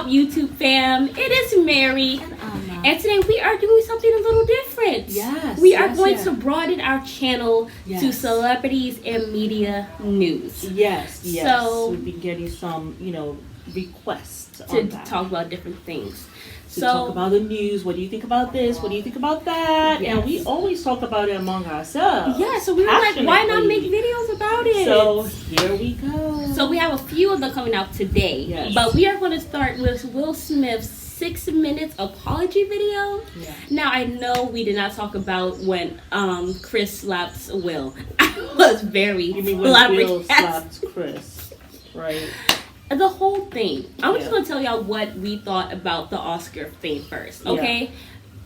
up, YouTube fam? It is Mary. And today we are doing something a little different. Yes. We are going to broaden our channel Yes. to celebrities and media news. Yes. So we've been getting some, requests to on that. talk about different things. To talk about the news. What do you think about this? What do you think about that? Yes. And we always talk about it among ourselves. Yeah, so we were like, why not make videos about it? So here we go. So we have a few of them coming out today. Yes. But we are going to start with Will Smith's 6 minutes apology video. Yeah. Now I know we did not talk about when Chris slapped Will. I was very You mean when Will slapped Chris, right? The whole thing. I'm just Yeah. going to tell y'all what we thought about the Oscar thing first, okay?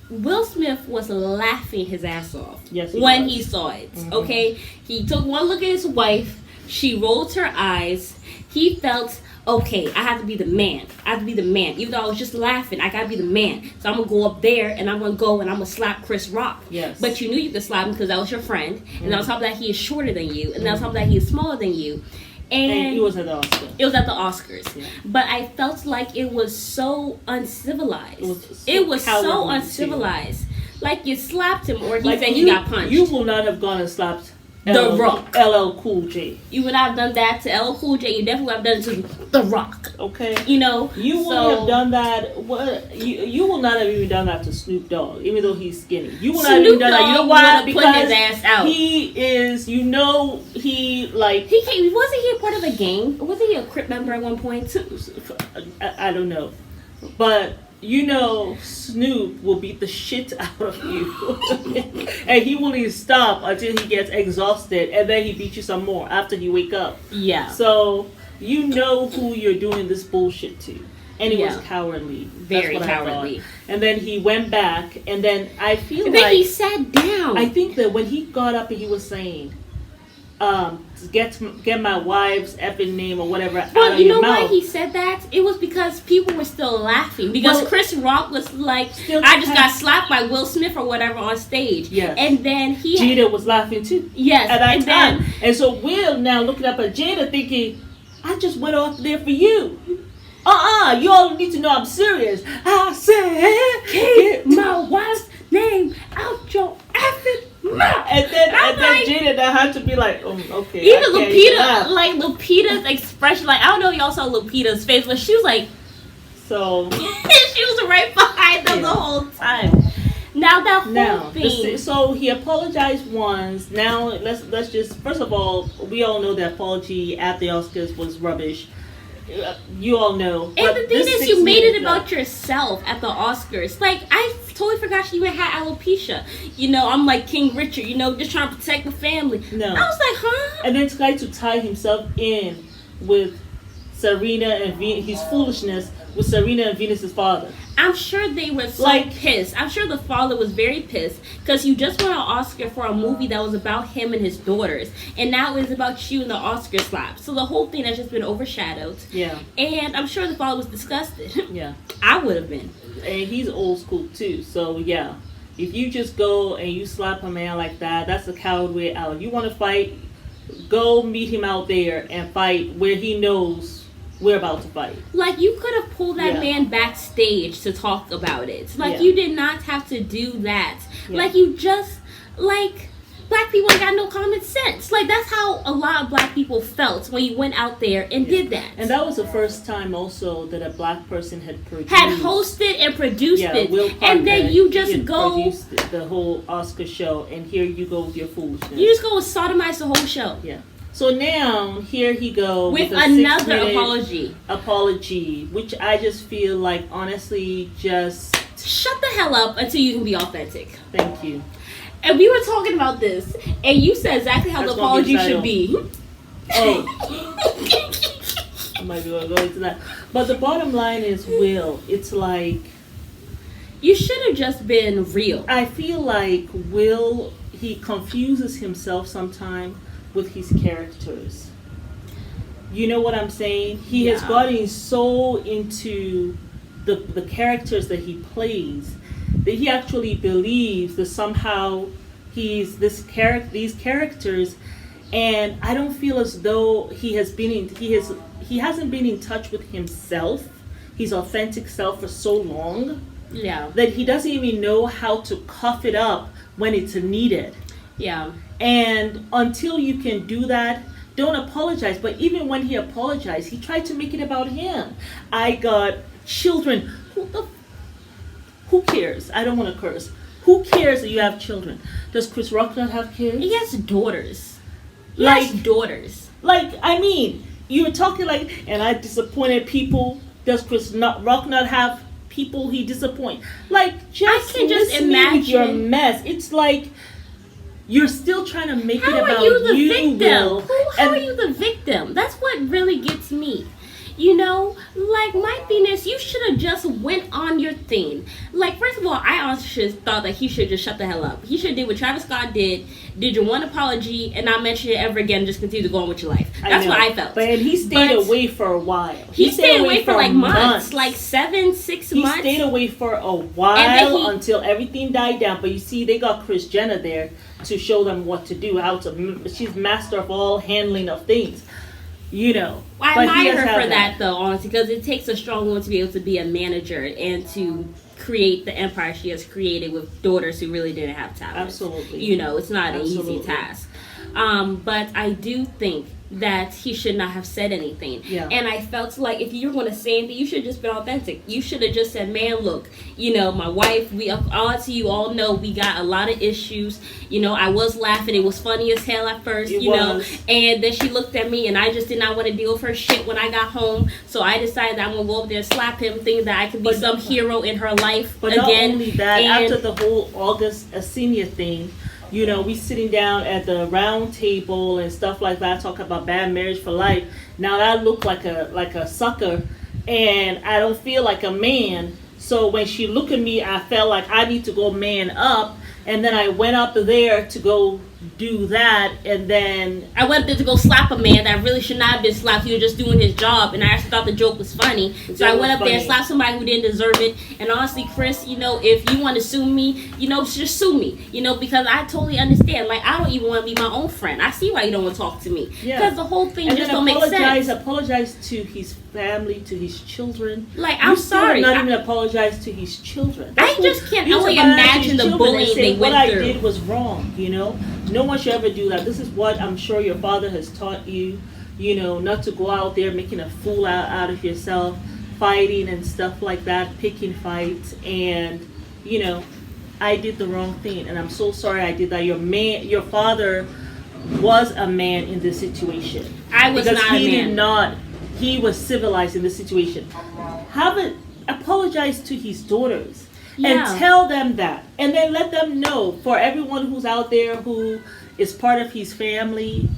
Yeah. Will Smith was laughing his ass off when he saw it, okay? He took one look at his wife. She rolled her eyes. He felt, okay, I have to be the man. I have to be the man. Even though I was just laughing, I got to be the man. So I'm going to go up there and I'm going to go and I'm going to slap Chris Rock. Yes. But you knew you could slap him because that was your friend. And on top of that, he is shorter than you. And on top of that, he is smaller than you. And it was at the Oscars. It was at the Oscars. Yeah. But I felt like it was so uncivilized. It was so uncivilized. Like you slapped him or he like said he got punched. You will not have gone and slapped The Rock. LL Cool J. You would not have done that to LL Cool J. You definitely would have done it to The Rock. Okay. You know? You will have done that. You will not have even done that to Snoop Dogg, even though he's skinny. You will not have even done that. You know why? Because his ass out. He is, he like... Wasn't he a part of a gang? Wasn't he a Crip member at one point? I don't know. But... Snoop will beat the shit out of you. And he won't even stop until he gets exhausted. And then he beat you some more after you wake up. Yeah. So, you know who you're doing this bullshit to. And it was cowardly. Very cowardly. And then he went back. And then I feel like... Then he sat down. I think that when he got up and he was saying... get my wife's effing name or whatever out of your mouth. But you know why he said that? It was because people were still laughing. Because Chris Rock was like, I just got slapped by Will Smith or whatever on stage. Yes. And then Jada was laughing too. Yes. At that time. And so Will now looking up at Jada thinking, I just went off there for you. You all need to know I'm serious. I said, keep my wife's name out your effing mouth. And then Jada that had to be like, okay. Even Lupita's expression, like, I don't know if y'all saw Lupita's face, but she was like, so. She was right behind them the whole time. Now that whole thing. So he apologized once. Now let's just, first of all, we all know the apology at the Oscars was rubbish. You all know. And the thing is, you made it about yourself at the Oscars. Like, I totally forgot you even had alopecia. I'm like King Richard, just trying to protect the family. No. I was like, huh? And then tried to tie himself in with Serena and his foolishness with Serena and Venus's father. I'm sure they were so pissed. I'm sure the father was very pissed because you just won an Oscar for a movie that was about him and his daughters, and now it's about you and the Oscar slap. So the whole thing has just been overshadowed. Yeah. And I'm sure the father was disgusted. Yeah. I would have been. And he's old school too. So yeah, if you just go and you slap a man like that, that's the coward way out. You want to fight? Go meet him out there and fight where he knows. We're about to fight. Like, you could have pulled that man backstage to talk about it. Like, you did not have to do that. Yeah. Like, you just, black people ain't got no common sense. Like, that's how a lot of black people felt when you went out there and did that. And that was the first time also that a black person had produced. Had hosted and produced it. Will Parker, and then you just go. Produced the whole Oscar show, and here you go with your foolishness. You just go and sodomize the whole show. Yeah. So now, here he goes with another apology, which I just feel like, honestly, just... Shut the hell up until you can be authentic. Thank you. And we were talking about this, and you said exactly how the apology should be. Oh. I might be able to go into that. But the bottom line is, Will, it's like... You should have just been real. I feel like Will, he confuses himself sometimes with his characters. You know what I'm saying? He has gotten so into the characters that he plays that he actually believes that somehow he's these characters, and I don't feel as though he hasn't been in touch with himself his authentic self for so long, yeah, that he doesn't even know how to cough it up when it's needed. Yeah. And until you can do that, don't apologize. But even when he apologized, he tried to make it about him. I got children. Who cares? I don't want to curse. Who cares that you have children? Does Chris Rock not have kids? He has daughters. Daughters. Like, I mean, you were talking like, and I disappointed people. Does Chris Rock not have people he disappoint? Like, just I can just imagine your mess. It's like you're still trying to make it about you. How are you the victim? Will. How are you the victim? That's what really gets me. You know, like, my thing is, you should have just went on your thing. Like, first of all, I honestly thought that he should just shut the hell up. He should did what Travis Scott did your one apology, and not mention it ever again, just continue to go on with your life. That's what I felt. But he stayed away for a while. He stayed away for like months. Like 6 months. He stayed away for a while until everything died down. But you see, they got Kris Jenner there to show them what to do, she's master of all handling of things. You know, I admire her for that, though, honestly, because it takes a strong woman to be able to be a manager and to create the empire she has created with daughters who really didn't have talent. Absolutely. You know, it's not an easy task. But I do think that he should not have said anything. Yeah. And I felt like if you were going to say anything, you should have just been authentic. You should have just said, man, look, you know, my wife, you all know we got a lot of issues. You know, I was laughing. It was funny as hell at first, know. And then she looked at me and I just did not want to deal with her shit when I got home. So I decided that I'm going to go up there and slap him, thinking that I could be some hero in her life again. Not only that, after the whole August Alsina thing, you know, we sitting down at the round table and stuff like that, talking about bad marriage for life. Now that looked like a sucker, and I don't feel like a man. So when she looked at me, I felt like I need to go man up, and then I went up there to go do that, and then I went there to go slap a man that really should not have been slapped. He was just doing his job, and I actually thought the joke was funny. So I went up there and slapped somebody who didn't deserve it. And honestly, Chris, you know, if you want to sue me, you know, just sue me. You know, because I totally understand. Like, I don't even want to be my own friend. I see why you don't want to talk to me. Yeah. Because the whole thing just don't make sense. Apologize to his family, to his children. Like, I'm sorry. Not even apologize to his children. I just can't only imagine the bullying they went through. What I did was wrong, you know. No one should ever do that. This is what I'm sure your father has taught you, you know, not to go out there making a fool out of yourself, fighting and stuff like that, picking fights. And, you know, I did the wrong thing, and I'm so sorry I did that. Your father was a man in this situation. I was not a man. He was civilized in this situation. Apologize to his daughters. Yeah. And tell them that. And then let them know, for everyone who's out there who is part of his family,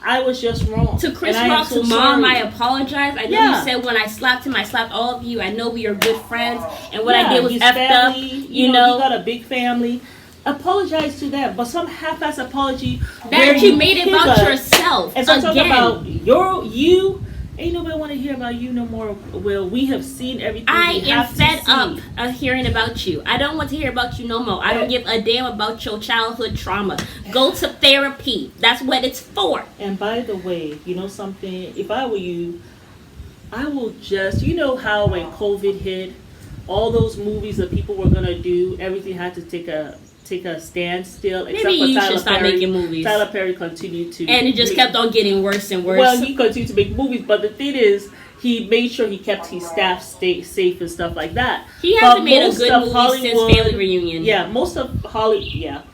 I was just wrong. To Chris Rock's mom, I apologize. I know you said when I slapped him, I slapped all of you. I know we are good friends. And what I did was effed up. You know, you got a big family. Apologize to them. But some half-ass apology. That you made it about yourself. And so talk about you. Ain't nobody want to hear about you no more. Well, we have seen everything. I am fed up of hearing about you. I don't want to hear about you no more. I don't give a damn about your childhood trauma. Go to therapy. That's what it's for. And by the way, you know something? If I were you, I will just, you know how when COVID hit, all those movies that people were going to do, everything had to take a standstill. Maybe you should stop making movies. Tyler Perry continued to, and it just kept on getting worse and worse. Well, he continued to make movies, but the thing is, he made sure he kept his staff safe and stuff like that. He hasn't made a good movie since Family Reunion. Yeah, most of Hollywood,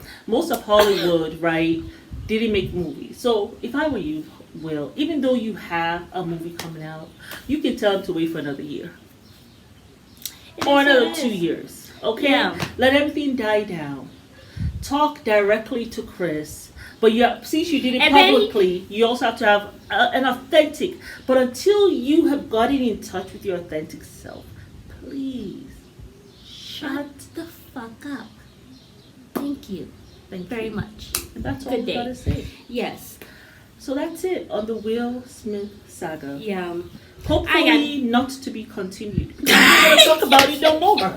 right, didn't make movies. So if I were you, Will, even though you have a movie coming out, you can tell him to wait for another year or another 2 years. Okay, Let everything die down. Talk directly to Chris, but since you did it publicly, you also have to have an authentic. But until you have gotten in touch with your authentic self, please shut the fuck up. Thank you. Thank you very much. And that's all I gotta say. Yes. So that's it on the Will Smith saga. Yeah. Hopefully not to be continued. We're not going to talk about it no more.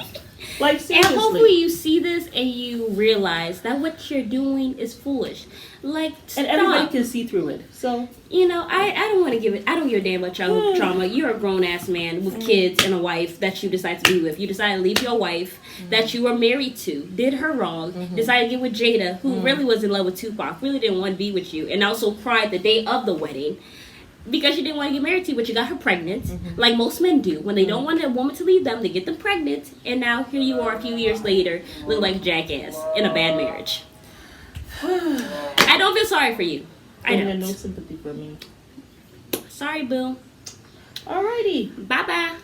Like, seriously. And hopefully you see this and you realize that what you're doing is foolish. Like, stop. And everybody can see through it. So, you know, I don't want to give it. I don't give a damn about childhood trauma. You're a grown ass man with kids and a wife that you decide to be with. You decide to leave your wife that you were married to, did her wrong, decided to get with Jada, who really was in love with Tupac, really didn't want to be with you, and also cried the day of the wedding because she didn't want to get married to you, but you got her pregnant, like most men do. When they don't want a woman to leave them, they get them pregnant, and now here you are a few years later, look like a jackass in a bad marriage. I don't feel sorry for you. I don't. No sympathy for me. Sorry, boo. Alrighty. Bye-bye.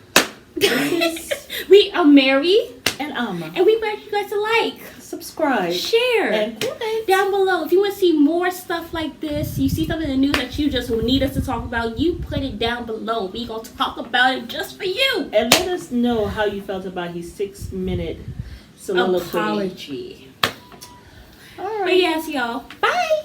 We are Mary and Alma. And we want you guys to like, subscribe, share, and comment down below. If you want to see more stuff like this, you see something in the news that you just need us to talk about, you put it down below. We're going to talk about it just for you. And let us know how you felt about his 6-minute soliloquy. Apology. All right. But yes, y'all. Bye.